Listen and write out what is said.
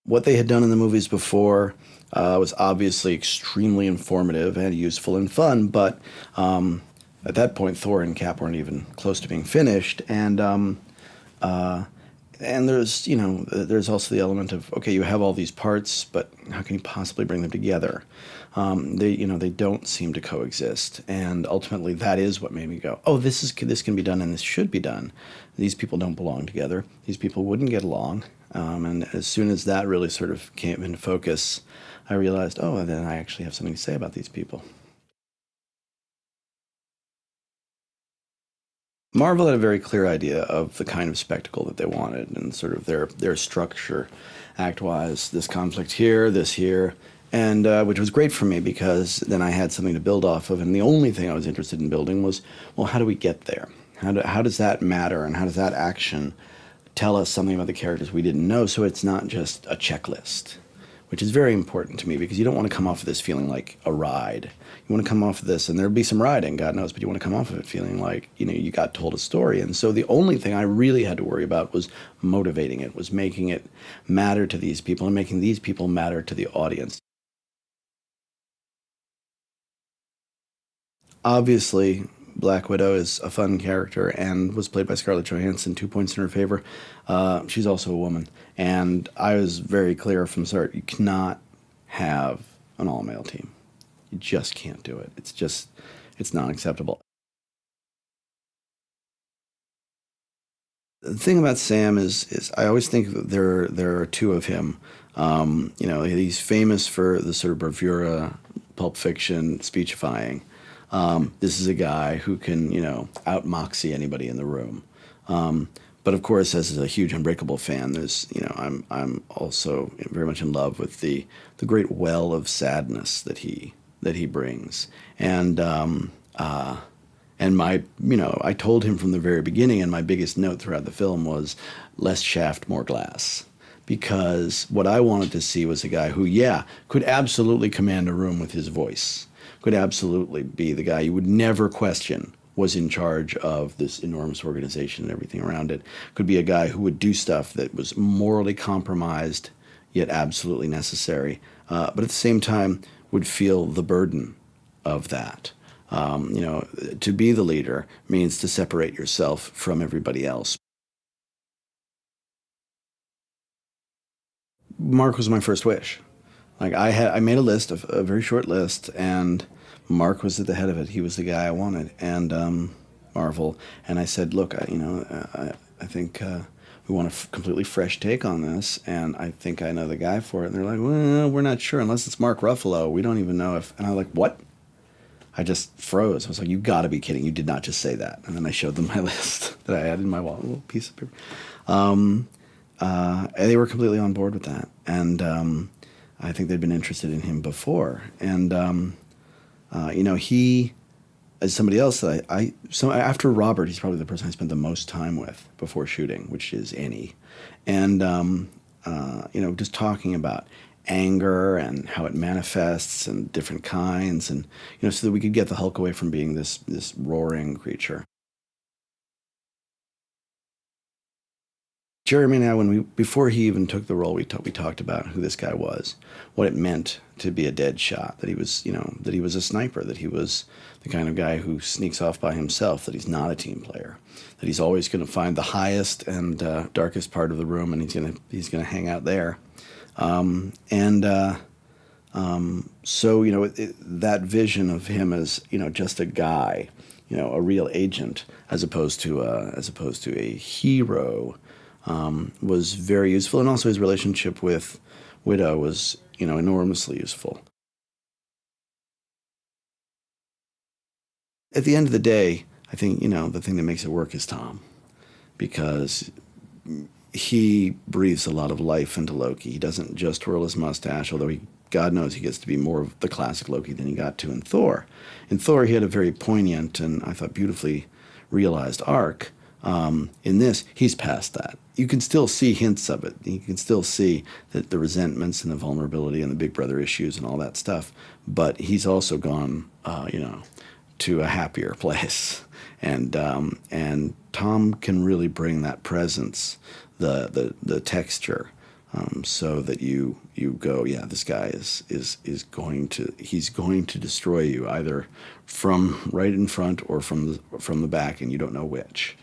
What they had done in the movies before was obviously extremely informative and useful and fun, but at that point, Thor and Cap weren't even close to being finished, and there's also the element of, okay, you have all these parts, but how can you possibly bring them together? They don't seem to coexist, and ultimately that is what made me go, oh, this can be done and this should be done. These people don't belong together. These people wouldn't get along, and as soon as that really sort of came into focus, I realized, oh, then I actually have something to say about these people. Marvel had a very clear idea of the kind of spectacle that they wanted and sort of their structure, act wise. This conflict here, this here, and which was great for me because then I had something to build off of. And the only thing I was interested in building was, well, how do we get there? How does that matter, and how does that action tell us something about the characters we didn't know? So it's not just a checklist, which is very important to me because you don't want to come off of this feeling like a ride. You want to come off of this, and there'll be some riding, God knows, but you want to come off of it feeling like, you got told a story. And so the only thing I really had to worry about was motivating it, was making it matter to these people and making these people matter to the audience. Obviously, Black Widow is a fun character and was played by Scarlett Johansson, 2 points in her favor. She's also a woman. And I was very clear from the start, you cannot have an all-male team. You just can't do it. It's not acceptable. The thing about Sam is I always think that there are two of him. He's famous for the sort of bravura, Pulp Fiction speechifying. This is a guy who can, out moxie anybody in the room. But of course, as a huge Unbreakable fan, I'm also very much in love with the great well of sadness that he brings, and I told him from the very beginning, and my biggest note throughout the film was less shaft, more glass. Because what I wanted to see was a guy who, yeah, could absolutely command a room with his voice, could absolutely be the guy you would never question was in charge of this enormous organization and everything around it, could be a guy who would do stuff that was morally compromised, yet absolutely necessary, but at the same time would feel the burden of that. To be the leader means to separate yourself from everybody else. Mark was my first wish. Like I made a list of a very short list, and Mark was at the head of it. He was the guy I wanted, and Marvel. And I said, look, I think we want a completely fresh take on this, and I think I know the guy for it. And they're like, well, we're not sure unless it's Mark Ruffalo. We don't even know if. And I was like, what? I just froze. I was like, you got to be kidding. You did not just say that. And then I showed them my list that I had in my wallet, a little piece of paper. And they were completely on board with that. And I think they'd been interested in him before. And, he, as somebody else that so after Robert, he's probably the person I spent the most time with before shooting, which is Annie. And, just talking about anger and how it manifests and different kinds, and so that we could get the Hulk away from being this roaring creature. Jeremy and I, before he even took the role, we talked about who this guy was, what it meant to be a dead shot, that he was that he was a sniper, that he was the kind of guy who sneaks off by himself, that he's not a team player, that he's always going to find the highest and darkest part of the room, and he's gonna hang out there. So that vision of him as just a guy, a real agent, as opposed to a hero, was very useful, and also his relationship with Widow was enormously useful. At the end of the day, I think the thing that makes it work is Tom, because he breathes a lot of life into Loki. He doesn't just twirl his mustache, although God knows he gets to be more of the classic Loki than he got to in Thor. In Thor, he had a very poignant and I thought beautifully realized arc. In this, he's past that. You can still see hints of it. You can still see that the resentments and the vulnerability and the Big Brother issues and all that stuff. But he's also gone, to a happier place. And Tom can really bring that presence, the texture, so that you go, yeah, this guy is going to he's going to destroy you either from right in front or from the back, and you don't know which.